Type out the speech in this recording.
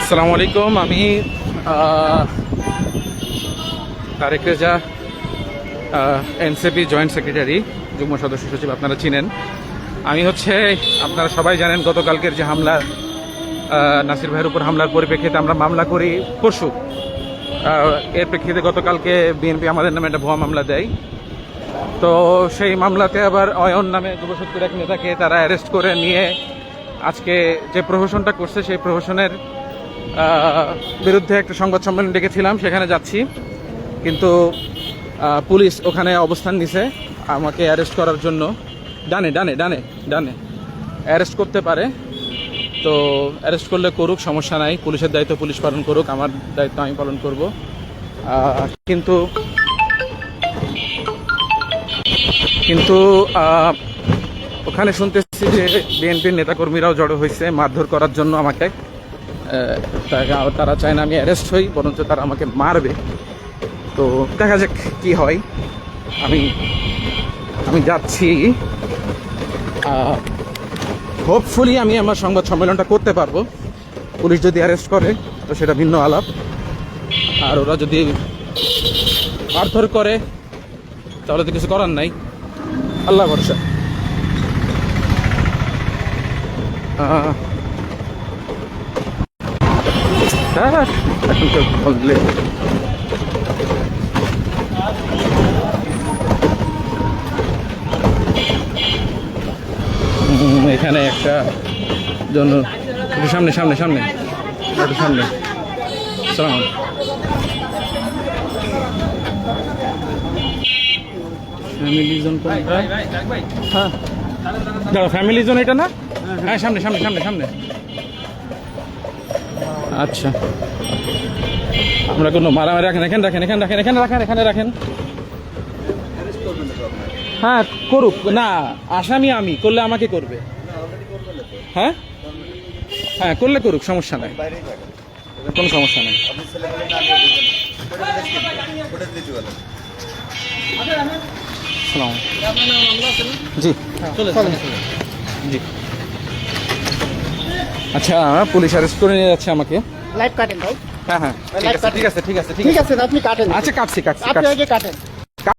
আসসালামু আলাইকুম। আমি Tarek Reza, NCP joint secretary, যুগ্ম সদস্য সচিব, আপনারা চিনেন। আমি আপনারা সবাই জানেন গতকালকের যে হামলা, নাসির ভাইয়ের উপর হামলার পরিপ্রেক্ষিতে আমরা মামলা করি পরশু। এর প্রেক্ষিতে গতকালকে বিএনপি আমাদের নামে একটা ভুয়া মামলা দেয়। তো সেই মামলাতে আবার অয়ন নামে যুবশক্তির এক নেতাকে তারা অ্যারেস্ট করে নিয়ে আজকে যে প্রহসনটা করছে সেই প্রহসনের বিরুদ্ধে একটা সংবাদ সম্মেলন ডেকেছিলাম, সেখানে যাচ্ছি। কিন্তু পুলিশ ওখানে অবস্থান নিছে আমাকে অ্যারেস্ট করার জন্য। ডানে ডানে ডানে ডানে অ্যারেস্ট করতে পারে, তো অ্যারেস্ট করলে করুক, সমস্যা নাই। পুলিশের দায়িত্ব পুলিশ পালন করুক, আমার দায়িত্ব আমি পালন করব। কিন্তু কিন্তু ওখানে শুনতেছি যে বিএনপির নেতাকর্মীরাও জড়ো হয়েছে মারধর করার জন্য আমাকে। তারা চায় না আমি অ্যারেস্ট হই, বরঞ্চ তারা আমাকে মারবে। তো দেখা যাক কি হয়। আমি যাচ্ছি। হোপফুলি আমি আমার সংবাদ সম্মেলনটা করতে পারবো। পুলিশ যদি অ্যারেস্ট করে তো সেটা ভিন্ন আলাপ, আর ওরা যদি মারধর করে তাহলে তো কিছু করার নাই, আল্লাহ ভরসা। এখন তো বললে এখানে একটা জন্য একটু সামনে সামনে সামনে একটু সামনে। সালাম। ফ্যামিলি জোন কোনটা? হ্যাঁ দাঁড়া, ফ্যামিলি জোন এটা না? হ্যাঁ সামনে সামনে সামনে সামনে। আচ্ছা, আমরা কোনো মারামারি রাখেন, এখানে রাখেন, এখানে রাখেন, এখানে রাখেন, এখানে রাখেন। হ্যাঁ করুক না, আসামি আমি, করলে আমাকে করবে। হ্যাঁ হ্যাঁ করলে করুক, সমস্যা নাই, কোনো সমস্যা নেই। জি জি। আচ্ছা, পুলিশ অ্যারেস্ট করে নিয়ে যাচ্ছে আমাকে। লাইভ কাটেন ভাই। হ্যাঁ হ্যাঁ ঠিক আছে ঠিক আছে ঠিক আছে ঠিক আছে, আপনি কাটেন। আচ্ছা কাটছি কাটছি আপনি কাটছি। আগে কাটেন।